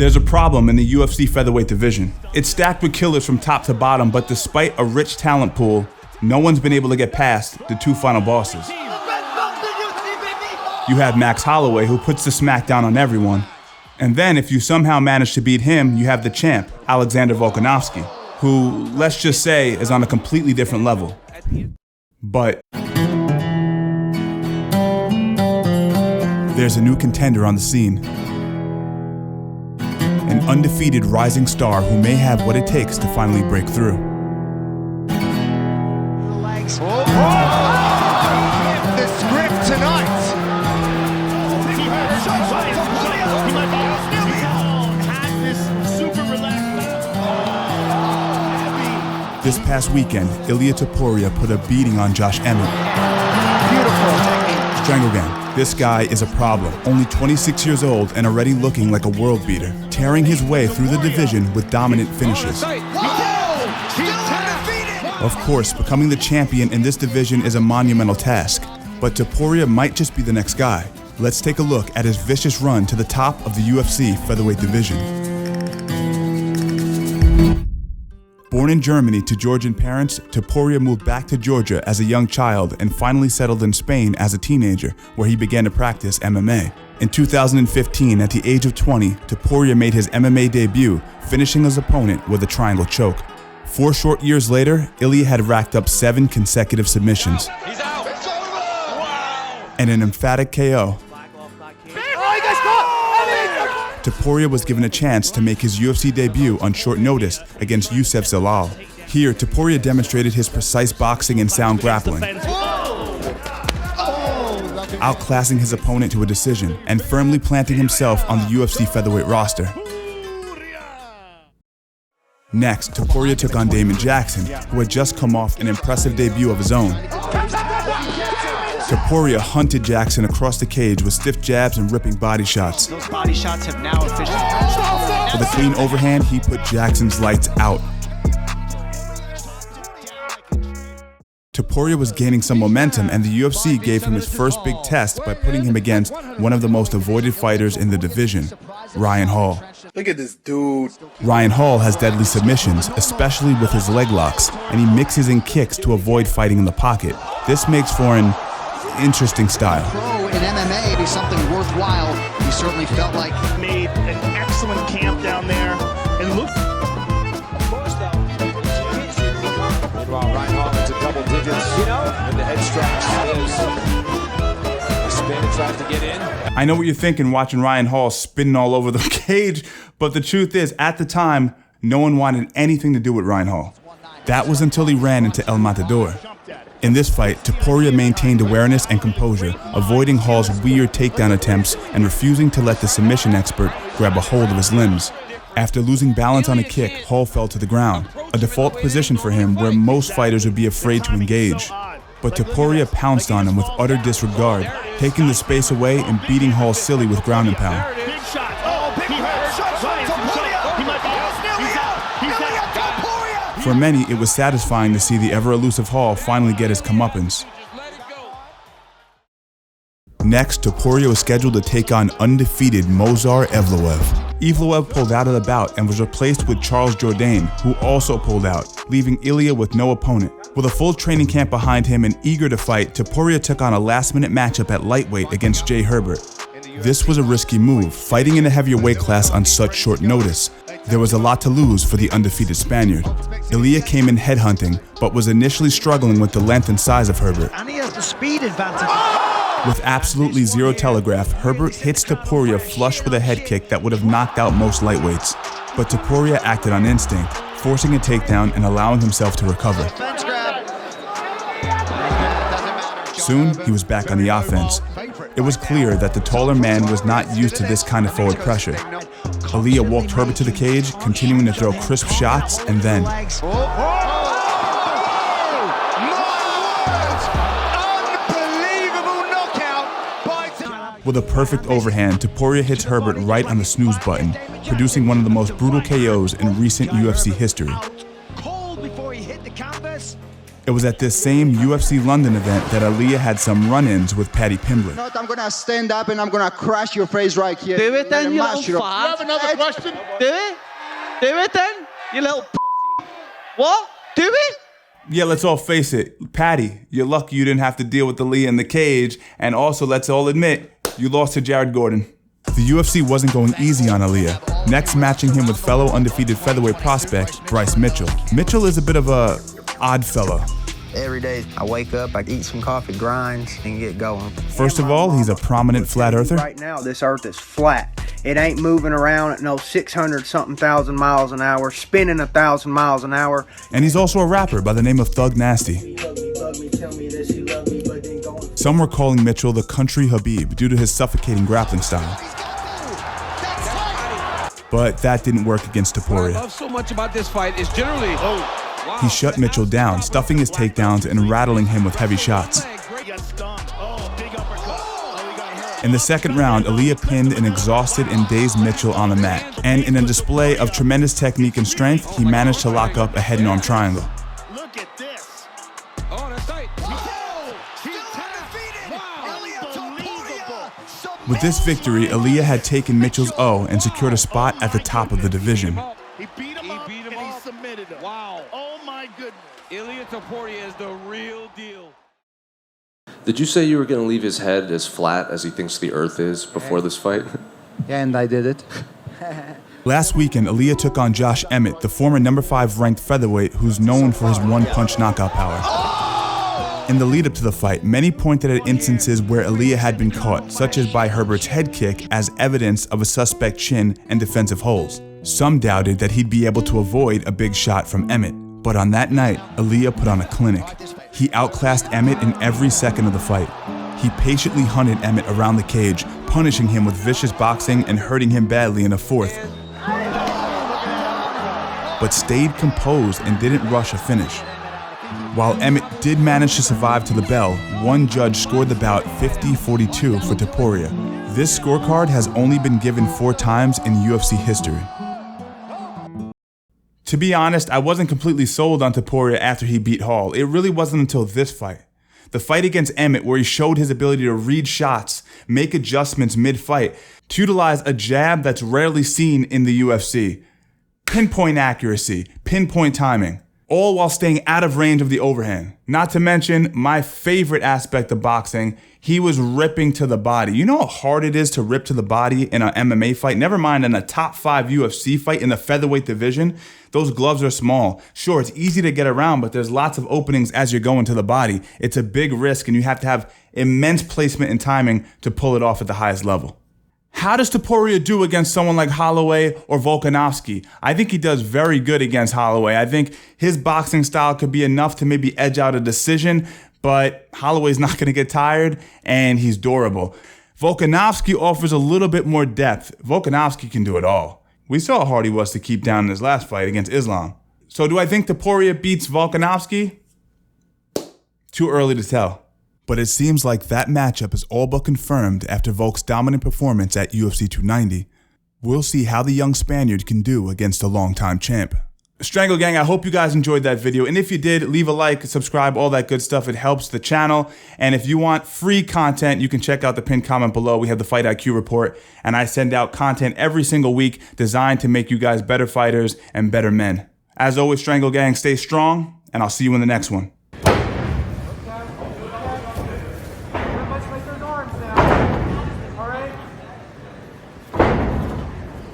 There's a problem in the UFC Featherweight division. It's stacked with killers from top to bottom, but despite a rich talent pool, no one's been able to get past the two final bosses. You have Max Holloway, who puts the smackdown on everyone. And then if you somehow manage to beat him, you have the champ, Alexander Volkanovski, who, let's just say, is on a completely different level. But there's a new contender on the scene. An undefeated rising star who may have what it takes to finally break through. The script tonight. This past weekend, Ilia Topuria put a beating on Josh Emmett. Beautiful technique. Strangles. This guy is a problem, only 26 years old and already looking like a world beater, tearing his way through the division with dominant finishes. Of course, becoming the champion in this division is a monumental task, but Topuria might just be the next guy. Let's take a look at his vicious run to the top of the UFC Featherweight division. Born in Germany to Georgian parents, Topuria moved back to Georgia as a young child and finally settled in Spain as a teenager, where he began to practice MMA. In 2015, at the age of 20, Topuria made his MMA debut, finishing his opponent with a triangle choke. 4 short years later, Ilia had racked up 7 consecutive submissions and an emphatic KO. Topuria was given a chance to make his UFC debut on short notice against Youssef Zalal. Here, Topuria demonstrated his precise boxing and sound grappling, outclassing his opponent to a decision and firmly planting himself on the UFC Featherweight roster. Next, Topuria took on Damon Jackson, who had just come off an impressive debut of his own. Topuria hunted Jackson across the cage with stiff jabs and ripping body shots. Those body shots have now officially. With a clean overhand, he put Jackson's lights out. Topuria was gaining some momentum, and the UFC gave him his first big test by putting him against one of the most avoided fighters in the division, Ryan Hall. Look at this dude. Ryan Hall has deadly submissions, especially with his leg locks, and he mixes in kicks to avoid fighting in the pocket. This makes for an interesting style. Pro in MMA, it'd be something worthwhile. He certainly felt like made an excellent camp down there and look. Meanwhile, Ryan Hall into double digits, and the head scratch is spin and tries to get in. I know what you're thinking watching Ryan Hall spinning all over the cage, but the truth is, at the time, no one wanted anything to do with Ryan Hall. That was until he ran into El Matador. In this fight, Topuria maintained awareness and composure, avoiding Hall's weird takedown attempts and refusing to let the submission expert grab a hold of his limbs. After losing balance on a kick, Hall fell to the ground, a default position for him where most fighters would be afraid to engage. But Topuria pounced on him with utter disregard, taking the space away and beating Hall silly with ground and pound. For many, it was satisfying to see the ever-elusive Hall finally get his comeuppance. Next, Topuria was scheduled to take on undefeated Movsar Evloev. Evloev pulled out of the bout and was replaced with Charles Jourdain, who also pulled out, leaving Ilia with no opponent. With a full training camp behind him and eager to fight, Topuria took on a last-minute matchup at lightweight against Herbert. This was a risky move, fighting in a heavier weight class on such short notice. There was a lot to lose for the undefeated Spaniard. Ilia came in headhunting, but was initially struggling with the length and size of Herbert. And he has the speed advantage. With absolutely zero telegraph, Herbert hits Topuria flush with a head kick that would have knocked out most lightweights. But Topuria acted on instinct, forcing a takedown and allowing himself to recover. Soon, he was back on the offense. It was clear that the taller man was not used to this kind of forward pressure. Ilia walked Herbert to the cage, continuing to throw crisp shots, and then with a perfect overhand, Topuria hits Herbert right on the snooze button, producing one of the most brutal KOs in recent UFC history. Cold before he hit the canvas. It was at this same UFC London event that Ilia had some run-ins with Paddy Pimblett. I'm gonna stand up and I'm gonna crush your face right here. Do it then, you little Mash your- fart. You have another question? Do it. Do it then, you little pussy. What? Do it? Yeah, let's all face it. Paddy, you're lucky you didn't have to deal with Ilia in the cage, and also, let's all admit, you lost to Jared Gordon. The UFC wasn't going easy on Ilia, next matching him with fellow undefeated featherweight prospect Bryce Mitchell. Mitchell is a bit of a odd fella. Every day I wake up, I eat some coffee grinds and get going. First of all, he's a prominent flat earther. Right now, this earth is flat. It ain't moving around at no 600-something thousand miles an hour, spinning 1,000 miles an hour. And he's also a rapper by the name of Thug Nasty. Some were calling Mitchell the country Habib due to his suffocating grappling style. But that didn't work against Topuria. What I love so much about this fight is generally... He shut Mitchell down, stuffing his takedowns and rattling him with heavy shots. In the second round, Ilia pinned an exhausted and dazed Mitchell on the mat. And in a display of tremendous technique and strength, he managed to lock up a head and arm triangle. Look at this. Oh, that's tight. With this victory, Ilia had taken Mitchell's O and secured a spot at the top of the division. He beat him up and he submitted him. Wow. Oh my goodness. Ilia Topuria is the real deal. Did you say you were going to leave his head as flat as he thinks the earth is before this fight? Yeah, and I did it. Last weekend, Ilia took on Josh Emmett, the former number 5 ranked featherweight who's known for his one-punch knockout power. In the lead-up to the fight, many pointed at instances where Ilia had been caught, such as by Herbert's head kick, as evidence of a suspect chin and defensive holes. Some doubted that he'd be able to avoid a big shot from Emmett. But on that night, Ilia put on a clinic. He outclassed Emmett in every second of the fight. He patiently hunted Emmett around the cage, punishing him with vicious boxing and hurting him badly in the fourth. But stayed composed and didn't rush a finish. While Emmett did manage to survive to the bell, one judge scored the bout 50-42 for Topuria. This scorecard has only been given 4 times in UFC history. To be honest, I wasn't completely sold on Topuria after he beat Hall. It really wasn't until this fight. The fight against Emmett, where he showed his ability to read shots, make adjustments mid-fight, to utilize a jab that's rarely seen in the UFC. Pinpoint accuracy, pinpoint timing, all while staying out of range of the overhand. Not to mention, my favorite aspect of boxing, he was ripping to the body. You know how hard it is to rip to the body in an MMA fight? Never mind in a top 5 UFC fight in the featherweight division. Those gloves are small. Sure, it's easy to get around, but there's lots of openings as you're going to the body. It's a big risk, and you have to have immense placement and timing to pull it off at the highest level. How does Topuria do against someone like Holloway or Volkanovski? I think he does very good against Holloway. I think his boxing style could be enough to maybe edge out a decision, but Holloway's not going to get tired, and he's durable. Volkanovski offers a little bit more depth. Volkanovski can do it all. We saw how hard he was to keep down in his last fight against Islam. So do I think Topuria beats Volkanovski? Too early to tell. But it seems like that matchup is all but confirmed after Volk's dominant performance at UFC 290. We'll see how the young Spaniard can do against a longtime champ. Strangle Gang, I hope you guys enjoyed that video. And if you did, leave a like, subscribe, all that good stuff. It helps the channel. And if you want free content, you can check out the pinned comment below. We have the Fight IQ report. And I send out content every single week designed to make you guys better fighters and better men. As always, Strangle Gang, stay strong, and I'll see you in the next one.